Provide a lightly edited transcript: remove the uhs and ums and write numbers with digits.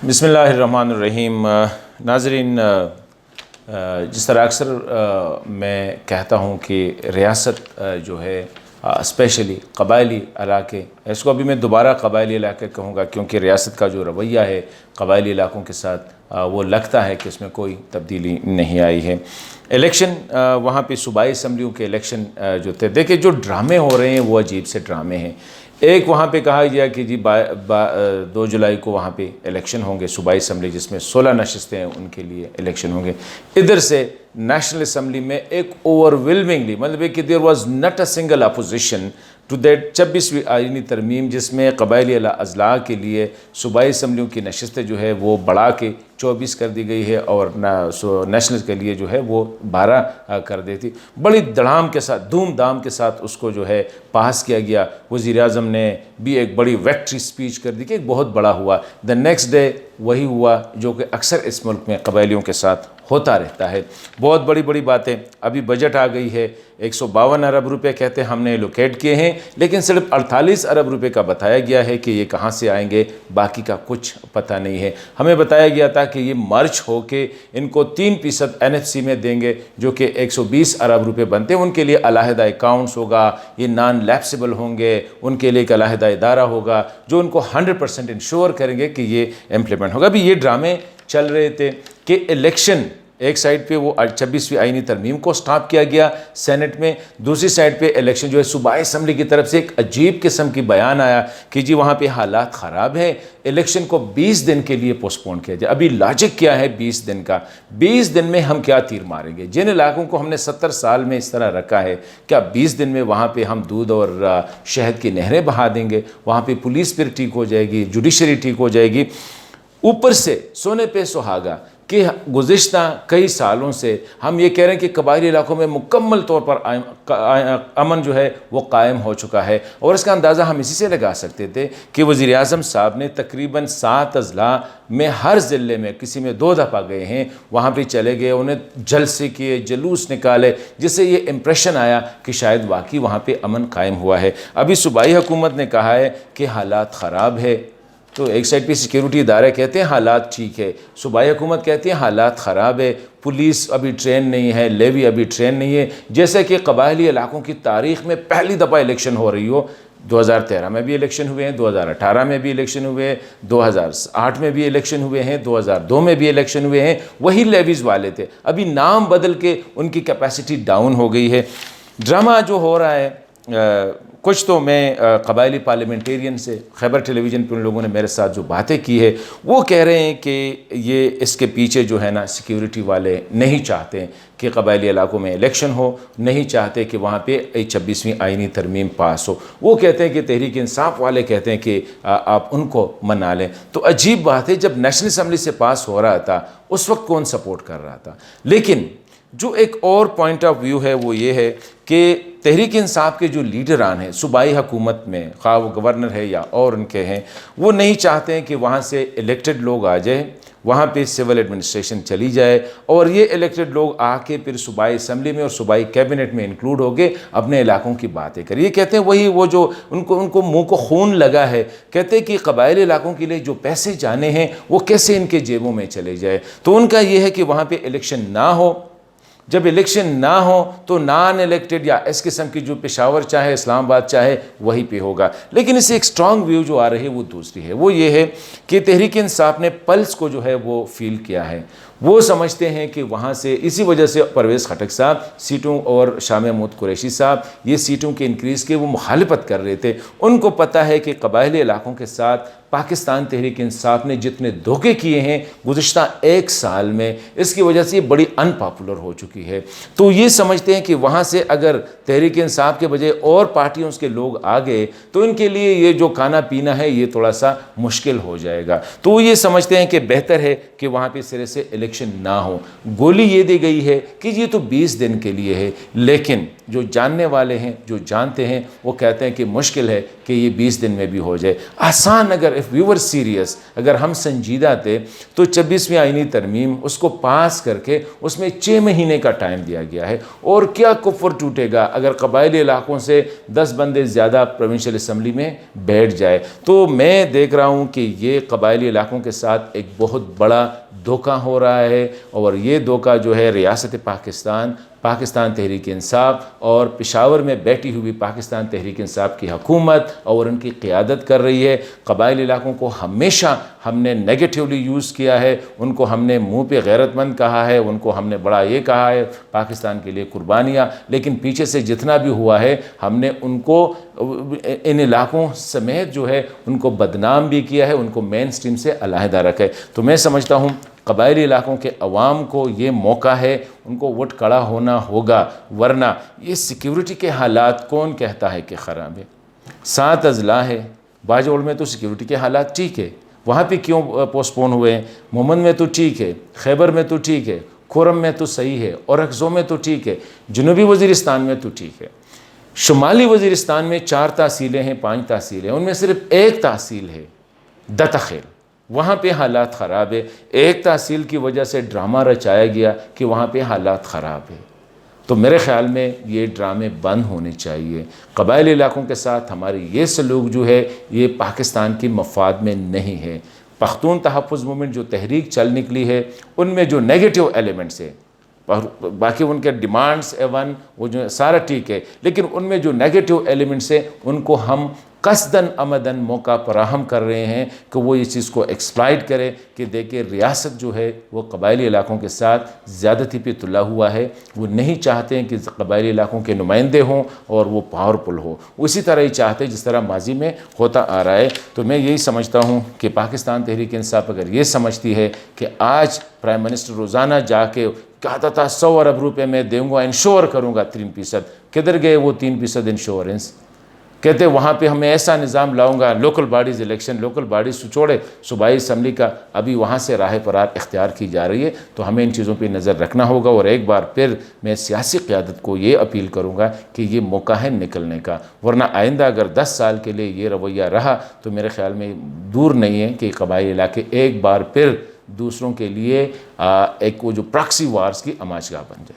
بسم اللہ الرحمن الرحیم۔ ناظرین، جس طرح اکثر میں کہتا ہوں کہ ریاست جو ہے اسپیشلی قبائلی علاقے، اس کو ابھی میں دوبارہ قبائلی علاقے کہوں گا کیونکہ ریاست کا جو رویہ ہے قبائلی علاقوں کے ساتھ وہ لگتا ہے کہ اس میں کوئی تبدیلی نہیں آئی ہے۔ الیکشن وہاں پہ صوبائی اسمبلیوں کے الیکشن جو تھے، دیکھیں جو ڈرامے ہو رہے ہیں وہ عجیب سے ڈرامے ہیں۔ ایک وہاں پہ کہا گیا کہ جی 2 جولائی کو وہاں پہ الیکشن ہوں گے صوبائی اسمبلی، جس میں 16 نشستیں ہیں، ان کے لیے الیکشن ہوں گے۔ ادھر سے نیشنل اسمبلی میں ایک اوور ویلمنگلی، مطلب ہے کہ there was not a single opposition to that 26ویں آئینی ترمیم، جس میں قبائلی اضلاع کے لیے صوبائی اسمبلیوں کی نشستیں جو ہے وہ بڑھا کے 24 کر دی گئی ہے اور نیشنل کے لیے جو ہے وہ 12 کر دیتی۔ بڑی دھڑام کے ساتھ، دھوم دھام کے ساتھ اس کو جو ہے پاس کیا گیا۔ وزیر اعظم نے بھی ایک بڑی ویکٹری سپیچ کر دی کہ ایک بہت بڑا ہوا۔ دا نیکسٹ ڈے وہی ہوا جو کہ اکثر اس ملک میں قبائلیوں کے ساتھ ہوتا رہتا ہے۔ بہت بڑی بڑی باتیں، ابھی بجٹ آ گئی ہے، 152 ارب روپے کہتے ہیں ہم نے لوکیٹ کیے ہیں، لیکن صرف 48 ارب روپے کا بتایا گیا ہے کہ یہ کہاں سے آئیں گے، باقی کا کچھ پتہ نہیں ہے۔ ہمیں بتایا گیا تھا کہ یہ مرچ ہو کے ان کو 3% NFC میں دیں گے، جو کہ 120 ارب روپے بنتے ہیں۔ ان کے لیے علیحدہ اکاؤنٹس ہوگا، یہ نان لیپسیبل ہوں گے، ان کے لیے ایک علیحدہ ادارہ ہوگا جو ان کو 100% انشور کریں گے کہ یہ امپلیمنٹ ہوگا۔ ابھی یہ ڈرامے چل رہے تھے کہ الیکشن ایک سائڈ پہ وہ 26ویں آئینی ترمیم کو سٹاپ کیا گیا سینٹ میں، دوسری سائڈ پہ الیکشن جو ہے صوبائی اسمبلی کی طرف سے ایک عجیب قسم کی بیان آیا کہ جی وہاں پہ حالات خراب ہیں، الیکشن کو 20 دن کے لیے پوسٹ پون کیا جائے۔ ابھی لاجک کیا ہے 20 دن کا؟ 20 دن میں ہم کیا تیر ماریں گے؟ جن علاقوں کو ہم نے 70 سال میں اس طرح رکھا ہے، کیا 20 دن میں وہاں پہ ہم دودھ اور شہد کی نہریں بہا دیں گے؟ وہاں پہ پولیس پھر ٹھیک ہو جائے گی، جوڈیشری ٹھیک ہو جائے گی؟ اوپر سے سونے پہ سہاگا کہ گزشتہ کئی سالوں سے ہم یہ کہہ رہے ہیں کہ قبائلی علاقوں میں مکمل طور پر امن جو ہے وہ قائم ہو چکا ہے، اور اس کا اندازہ ہم اسی سے لگا سکتے تھے کہ وزیر اعظم صاحب نے تقریباً 7 اضلاع میں ہر ضلع میں، کسی میں 2 دفعہ گئے ہیں، وہاں پہ چلے گئے، انہیں جلسے کیے، جلوس نکالے، جس سے یہ امپریشن آیا کہ شاید واقعی وہاں پہ امن قائم ہوا ہے۔ ابھی صوبائی حکومت نے کہا ہے کہ حالات خراب ہے، تو ایک سائڈ پہ سیکیورٹی ادارے کہتے ہیں حالات ٹھیک ہے، صوبائی حکومت کہتی ہے حالات خراب ہے، پولیس ابھی ٹرین نہیں ہے، لیوی ابھی ٹرین نہیں ہے، جیسے کہ قبائلی علاقوں کی تاریخ میں پہلی دفعہ الیکشن ہو رہی ہو۔ 2013 میں بھی الیکشن ہوئے ہیں، 2018 میں بھی الیکشن ہوئے ہیں، 2008 میں بھی الیکشن ہوئے ہیں، 2002 میں بھی الیکشن ہوئے ہیں، وہی لیویز والے تھے، ابھی نام بدل کے ان کی کیپیسٹی ڈاؤن ہو گئی ہے۔ ڈرامہ جو ہو رہا ہے، کچھ تو میں قبائلی پارلیمنٹیرین سے خیبر ٹیلی ویژن پہ ان لوگوں نے میرے ساتھ جو باتیں کی ہے، وہ کہہ رہے ہیں کہ یہ اس کے پیچھے جو ہے نا سیکیورٹی والے نہیں چاہتے کہ قبائلی علاقوں میں الیکشن ہو، نہیں چاہتے کہ وہاں پہ 26ویں آئینی ترمیم پاس ہو۔ وہ کہتے ہیں کہ تحریک انصاف والے کہتے ہیں کہ آپ ان کو منا لیں۔ تو عجیب بات ہے، جب نیشنل اسمبلی سے پاس ہو رہا تھا اس وقت کون سپورٹ کر رہا تھا؟ لیکن جو ایک اور پوائنٹ آف ویو ہے وہ یہ ہے کہ تحریک انصاف کے جو لیڈران ہیں صوبائی حکومت میں، خواہ وہ گورنر ہے یا اور ان کے ہیں، وہ نہیں چاہتے ہیں کہ وہاں سے الیکٹڈ لوگ آ جائیں، وہاں پہ سول ایڈمنسٹریشن چلی جائے، اور یہ الیکٹڈ لوگ آ کے پھر صوبائی اسمبلی میں اور صوبائی کیبنٹ میں انکلوڈ ہو گئے، اپنے علاقوں کی باتیں کریں۔ یہ کہتے ہیں وہی وہ جو ان کو منہ کو خون لگا ہے، کہتے ہیں کہ قبائلی علاقوں کے لیے جو پیسے جانے ہیں وہ کیسے ان کے جیبوں میں چلے جائے۔ تو ان کا یہ ہے کہ وہاں پہ الیکشن نہ ہو۔ جب الیکشن نہ ہو تو نان الیکٹڈ یا اس قسم کی جو پشاور چاہے اسلام آباد چاہے وہی پہ ہوگا۔ لیکن اس سے ایک سٹرانگ ویو جو آ رہی ہے وہ دوسری ہے، وہ یہ ہے کہ تحریک انصاف نے پلس کو جو ہے وہ فیل کیا ہے۔ وہ سمجھتے ہیں کہ وہاں سے اسی وجہ سے پرویز خٹک صاحب سیٹوں اور شاہ محمود قریشی صاحب یہ سیٹوں کے انکریز کے وہ مخالفت کر رہے تھے۔ ان کو پتہ ہے کہ قبائلی علاقوں کے ساتھ پاکستان تحریک انصاف نے جتنے دھوکے کیے ہیں گزشتہ 1 سال میں، اس کی وجہ سے یہ بڑی ان پاپولر ہو چکی ہے۔ تو یہ سمجھتے ہیں کہ وہاں سے اگر تحریک انصاف کے بجائے اور پارٹیوں کے لوگ آ گئے تو ان کے لیے یہ جو کھانا پینا ہے یہ تھوڑا سا مشکل ہو جائے گا۔ تو وہ یہ سمجھتے ہیں کہ بہتر ہے کہ وہاں پہ سرے سے الیکشن نہ ہو۔ گولی یہ دی گئی ہے کہ یہ تو 20 دن کے لیے ہے، لیکن جو جاننے والے ہیں، جو جانتے ہیں، وہ کہتے ہیں کہ مشکل ہے کہ یہ 20 دن میں بھی ہو جائے۔ آسان اگر if we were serious, اگر ہم سنجیدہ تھے تو 26ویں آئینی ترمیم اس کو پاس کر کے اس میں 6 مہینے کا ٹائم دیا گیا ہے. اور کیا کفر ٹوٹے گا اگر قبائلی علاقوں سے 10 بندے زیادہ پروونشل اسمبلی میں بیٹھ جائے. تو میں دیکھ رہا ہوں کہ یہ قبائلی علاقوں کے ساتھ ایک بہت بڑا دھوکہ ہو رہا ہے، اور یہ دھوکہ جو ہے ریاست پاکستان تحریک انصاف اور پشاور میں بیٹھی ہوئی پاکستان تحریک انصاف کی حکومت اور ان کی قیادت کر رہی ہے. قبائلی علاقوں کو ہمیشہ ہم نے نیگیٹیولی یوز کیا ہے، ان کو ہم نے منہ پہ غیرت مند کہا ہے، ان کو ہم نے بڑا یہ کہا ہے پاکستان کے لیے قربانیاں، لیکن پیچھے سے جتنا بھی ہوا ہے ہم نے ان کو ان علاقوں سمیت جو ہے ان کو بدنام بھی کیا ہے، ان کو مین سٹریم سے علیحدہ رکھا ہے. تو میں سمجھتا ہوں قبائلی علاقوں کے عوام کو یہ موقع ہے، ان کو ووٹ کڑا ہونا ہوگا، ورنہ یہ سیکیورٹی کے حالات کون کہتا ہے کہ خراب ہے؟ 7 اضلاع ہے، باجوڑ میں تو سیکیورٹی کے حالات ٹھیک ہے، وہاں پہ کیوں پوسٹ پون ہوئے ہیں؟ مومن میں تو ٹھیک ہے، خیبر میں تو ٹھیک ہے، کھورم میں تو صحیح ہے، اور اکزو میں تو ٹھیک ہے، جنوبی وزیرستان میں تو ٹھیک ہے. شمالی وزیرستان میں 4 تحصیلیں ہیں، 5 تحصیلیں، ان میں صرف ایک تحصیل ہے دتخیل، وہاں پہ حالات خراب ہے. ایک تحصیل کی وجہ سے ڈرامہ رچایا گیا کہ وہاں پہ حالات خراب ہے. تو میرے خیال میں یہ ڈرامے بند ہونے چاہیے. قبائلی علاقوں کے ساتھ ہماری یہ سلوک جو ہے یہ پاکستان کی مفاد میں نہیں ہے. پختون تحفظ موومنٹ جو تحریک چل نکلی ہے ان میں جو نیگیٹو ایلیمنٹس ہے، باقی ان کے ڈیمانڈس ایون وہ جو سارا ٹھیک ہے، لیکن ان میں جو نیگیٹو ایلیمنٹس ہیں ان کو ہم قصداً عمداً موقع فراہم کر رہے ہیں کہ وہ اس چیز کو ایکسپلائٹ کرے کہ دیکھیں ریاست جو ہے وہ قبائلی علاقوں کے ساتھ زیادتی پہ تلا ہوا ہے. وہ نہیں چاہتے ہیں کہ قبائلی علاقوں کے نمائندے ہوں اور وہ پاورفل ہو، اسی طرح ہی چاہتے ہیں جس طرح ماضی میں ہوتا آ رہا ہے. تو میں یہی سمجھتا ہوں کہ پاکستان تحریک انصاف اگر یہ سمجھتی ہے کہ آج پرائم منسٹر روزانہ جا کے کہتا تھا 100 ارب روپے میں دوں گا، انشور کروں گا 3%، کدھر گئے وہ 3% انشورنس؟ کہتے وہاں پہ ہمیں ایسا نظام لاؤں گا، local bodies election, local bodies چھوڑے صوبائی اسمبلی کا ابھی وہاں سے راہ فرار اختیار کی جا رہی ہے. تو ہمیں ان چیزوں پہ نظر رکھنا ہوگا. اور ایک بار پھر میں سیاسی قیادت کو یہ اپیل کروں گا کہ یہ موقع ہے نکلنے کا، ورنہ آئندہ اگر 10 سال کے لیے یہ رویہ رہا تو میرے خیال میں دور نہیں ہے کہ قبائلی علاقے ایک بار پھر دوسروں کے لیے ایک وہ جو پراکسی وارز کی آماج گاہ بن جائے.